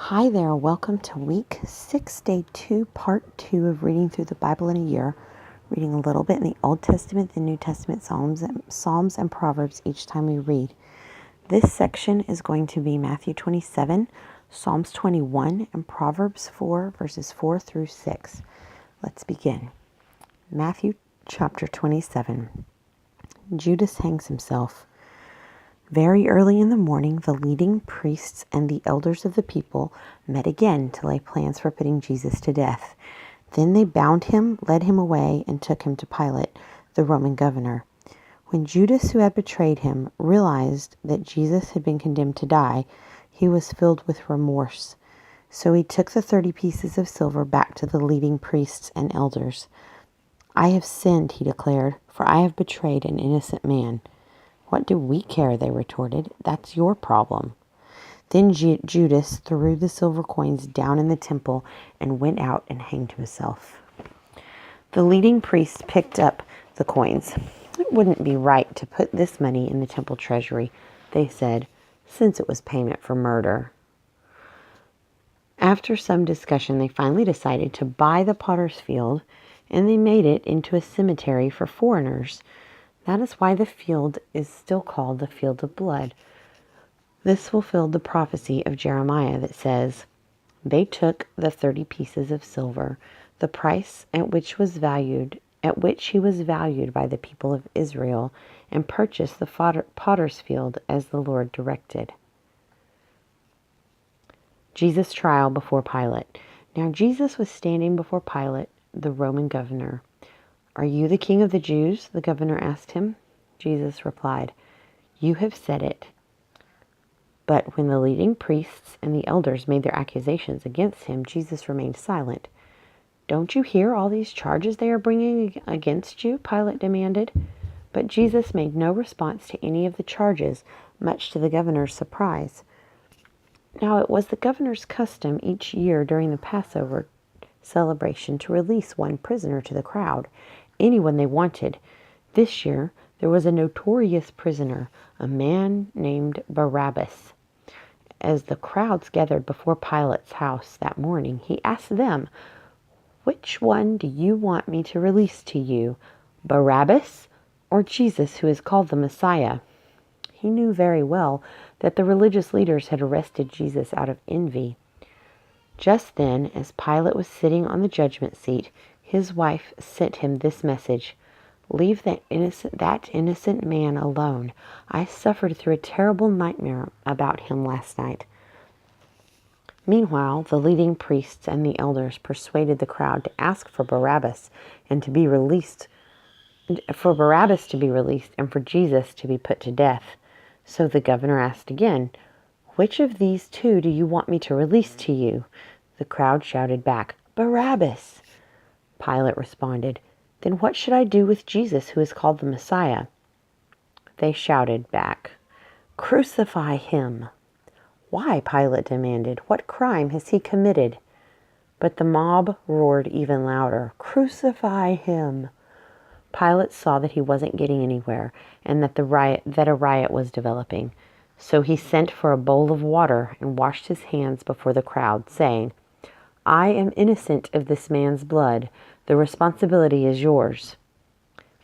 Hi there, welcome to week 6, day 2, part 2 of reading through the Bible in a year. Reading a little bit in the Old Testament, the New Testament, Psalms and Proverbs each time we read. This section is going to be Matthew 27, Psalms 21, and Proverbs 4, verses 4 through 6. Let's begin. Matthew chapter 27. Judas hangs himself. Very early in the morning, the leading priests and the elders of the people met again to lay plans for putting Jesus to death. Then they bound him, led him away, and took him to Pilate, the Roman governor. When Judas, who had betrayed him, realized that Jesus had been condemned to die, he was filled with remorse. So he took the 30 pieces of silver back to the leading priests and elders. "I have sinned," he declared, "for I have betrayed an innocent man." "What do we care?" they retorted. "That's your problem." Then Judas threw the silver coins down in the temple and went out and hanged himself. The leading priests picked up the coins. "It wouldn't be right to put this money in the temple treasury," they said, "since it was payment for murder." After some discussion, they finally decided to buy the potter's field, and they made it into a cemetery for foreigners. That is why the field is still called the Field of Blood. This fulfilled the prophecy of Jeremiah that says, "They took the 30 pieces of silver, the price at which he was valued by the people of Israel, and purchased the potter's field as the Lord directed." Jesus' trial before Pilate. Now Jesus was standing before Pilate, the Roman governor. "Are you the king of the Jews?" the governor asked him. Jesus replied, "You have said it." But when the leading priests and the elders made their accusations against him, Jesus remained silent. "Don't you hear all these charges they are bringing against you?" Pilate demanded. But Jesus made no response to any of the charges, much to the governor's surprise. Now it was the governor's custom each year during the Passover celebration to release one prisoner to the crowd, anyone they wanted. This year, there was a notorious prisoner, a man named Barabbas. As the crowds gathered before Pilate's house that morning, he asked them, "Which one do you want me to release to you, Barabbas or Jesus, who is called the Messiah?" He knew very well that the religious leaders had arrested Jesus out of envy. Just then, as Pilate was sitting on the judgment seat, his wife sent him this message: "Leave that innocent man alone. I suffered through a terrible nightmare about him last night." Meanwhile, the leading priests and the elders persuaded the crowd to ask for Barabbas to be released, and for Jesus to be put to death. So the governor asked again, "Which of these two do you want me to release to you?" The crowd shouted back, "Barabbas!" Pilate responded, "Then what should I do with Jesus, who is called the Messiah?" They shouted back, "Crucify him!" "Why?" Pilate demanded. "What crime has he committed?" But the mob roared even louder, "Crucify him!" Pilate saw that he wasn't getting anywhere and that a riot was developing. So he sent for a bowl of water and washed his hands before the crowd, saying, "I am innocent of this man's blood. The responsibility is yours."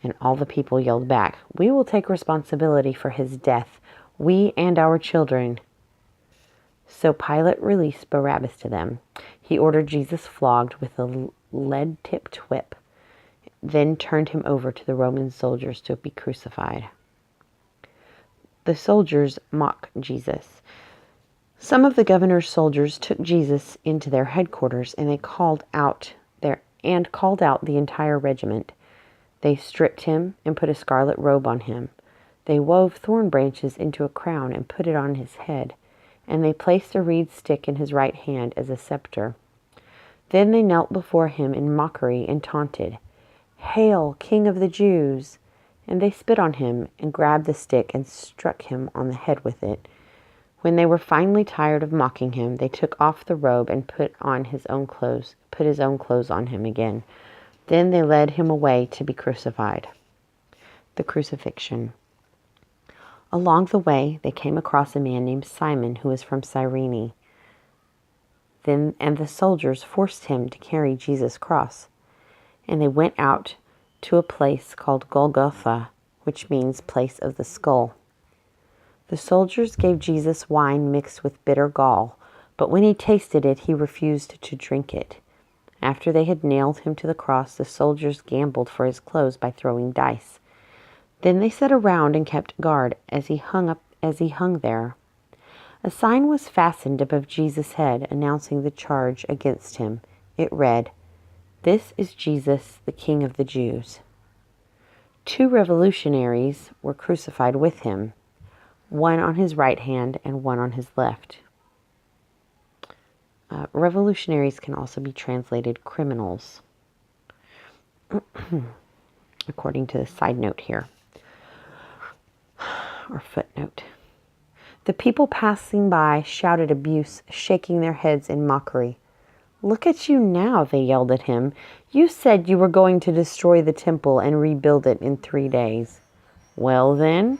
And all the people yelled back, "We will take responsibility for his death, we and our children." So Pilate released Barabbas to them. He ordered Jesus flogged with a lead-tipped whip, then turned him over to the Roman soldiers to be crucified. The soldiers mock Jesus. Some of the governor's soldiers took Jesus into their headquarters, and they called out the entire regiment. They stripped him and put a scarlet robe on him. They wove thorn branches into a crown and put it on his head, and they placed a reed stick in his right hand as a scepter. Then they knelt before him in mockery and taunted, "Hail, King of the Jews!" And they spit on him and grabbed the stick and struck him on the head with it. When they were finally tired of mocking him, they took off the robe and put his own clothes on him again. Then they led him away to be crucified. The crucifixion. Along the way, they came across a man named Simon who was from Cyrene. And the soldiers forced him to carry Jesus' cross. And they went out to a place called Golgotha, which means place of the skull. The soldiers gave Jesus wine mixed with bitter gall, but when he tasted it, he refused to drink it. After they had nailed him to the cross, the soldiers gambled for his clothes by throwing dice. Then they sat around and kept guard as he hung there. A sign was fastened above Jesus' head, announcing the charge against him. It read, "This is Jesus, the King of the Jews." 2 revolutionaries were crucified with him, one on his right hand and one on his left. Revolutionaries can also be translated criminals, according to the side note here, or footnote. The people passing by shouted abuse, shaking their heads in mockery. "Look at you now," they yelled at him. "You said you were going to destroy the temple and rebuild it in 3 days. Well then,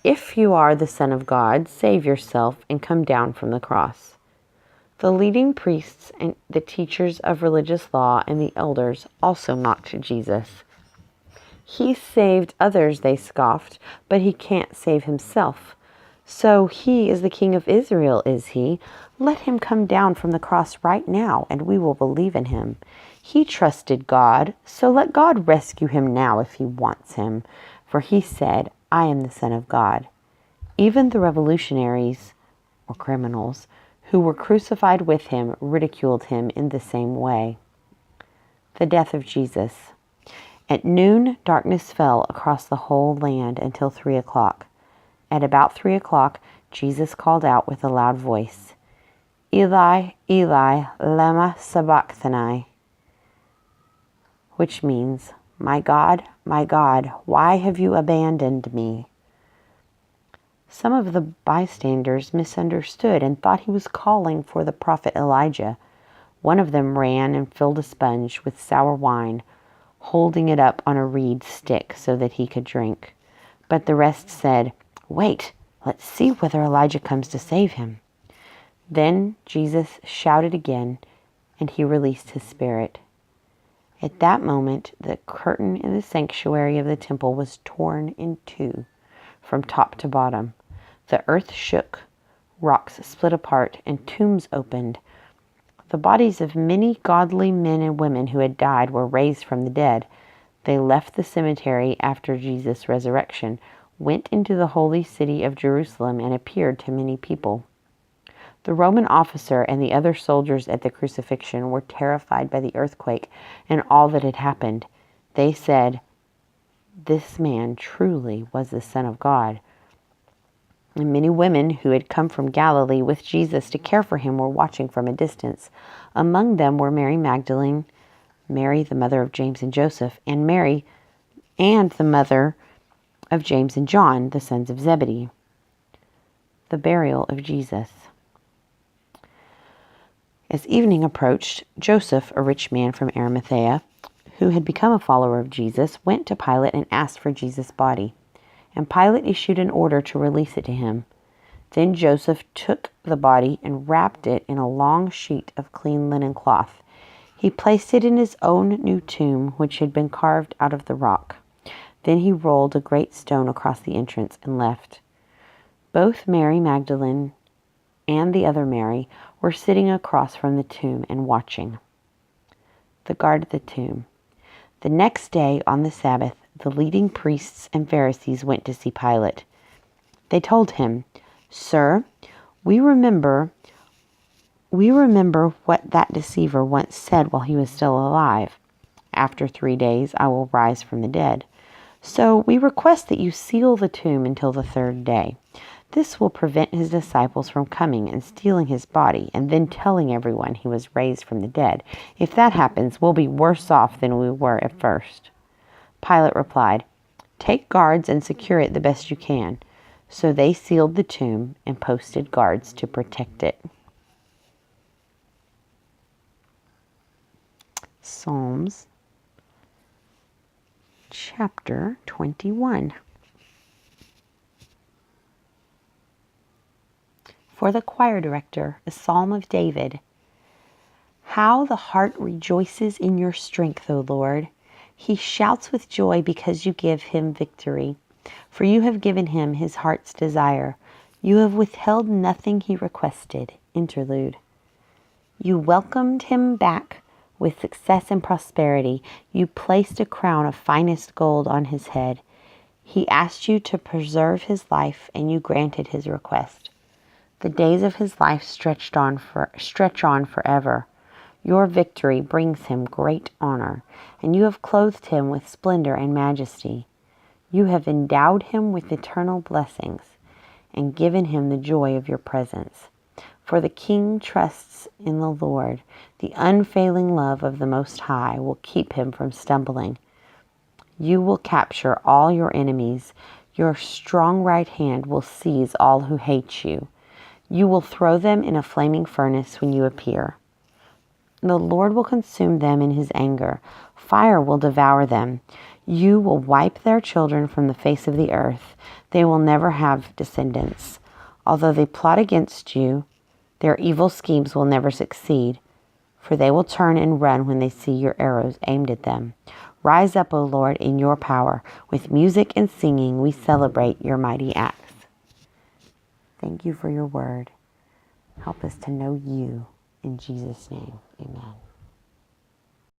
if you are the Son of God, save yourself and come down from the cross." The leading priests and the teachers of religious law and the elders also mocked Jesus. "He saved others," they scoffed, "but he can't save himself. So he is the King of Israel, is he? Let him come down from the cross right now, and we will believe in him. He trusted God, so let God rescue him now if he wants him. For he said, 'I am the Son of God.'" Even the revolutionaries, or criminals, who were crucified with him ridiculed him in the same way. The death of Jesus. At noon, darkness fell across the whole land until 3:00. At about 3:00, Jesus called out with a loud voice, "Eli, Eli, lama sabachthani," which means, my God, why have you abandoned me?" Some of the bystanders misunderstood and thought he was calling for the prophet Elijah. One of them ran and filled a sponge with sour wine, holding it up on a reed stick so that he could drink. But the rest said, "Wait, let's see whether Elijah comes to save him." Then Jesus shouted again, and he released his spirit. At that moment, the curtain in the sanctuary of the temple was torn in two, from top to bottom. The earth shook, rocks split apart, and tombs opened. The bodies of many godly men and women who had died were raised from the dead. They left the cemetery after Jesus' resurrection, went into the holy city of Jerusalem, and appeared to many people. The Roman officer and the other soldiers at the crucifixion were terrified by the earthquake and all that had happened. They said, "This man truly was the Son of God." And many women who had come from Galilee with Jesus to care for him were watching from a distance. Among them were Mary Magdalene, Mary, the mother of James and Joseph, and Mary, and the mother of James and John, the sons of Zebedee. The burial of Jesus. As evening approached, Joseph, a rich man from Arimathea, who had become a follower of Jesus, went to Pilate and asked for Jesus' body. And Pilate issued an order to release it to him. Then Joseph took the body and wrapped it in a long sheet of clean linen cloth. He placed it in his own new tomb, which had been carved out of the rock. Then he rolled a great stone across the entrance and left. Both Mary Magdalene and the other Mary were sitting across from the tomb and watching. The guard at the tomb. The next day, on the Sabbath, the leading priests and Pharisees went to see Pilate. They told him, "Sir, we remember what that deceiver once said while he was still alive. 'After 3 days I will rise from the dead.' So we request that you seal the tomb until the 3rd day. This will prevent his disciples from coming and stealing his body and then telling everyone he was raised from the dead. If that happens, we'll be worse off than we were at first." Pilate replied, "Take guards and secure it the best you can." So they sealed the tomb and posted guards to protect it. Psalms chapter 21. For the choir director, a psalm of David. How the heart rejoices in your strength, O Lord. He shouts with joy because you give him victory. For you have given him his heart's desire. You have withheld nothing he requested. Interlude. You welcomed him back with success and prosperity. You placed a crown of finest gold on his head. He asked you to preserve his life, and you granted his request. The days of his life stretch on forever. Your victory brings him great honor, and you have clothed him with splendor and majesty. You have endowed him with eternal blessings and given him the joy of your presence. For the king trusts in the Lord. The unfailing love of the Most High will keep him from stumbling. You will capture all your enemies. Your strong right hand will seize all who hate you. You will throw them in a flaming furnace when you appear. The Lord will consume them in his anger. Fire will devour them. You will wipe their children from the face of the earth. They will never have descendants. Although they plot against you, their evil schemes will never succeed, for they will turn and run when they see your arrows aimed at them. Rise up, O Lord, in your power. With music and singing, we celebrate your mighty acts. Thank you for your word. Help us to know you. In Jesus' name, amen.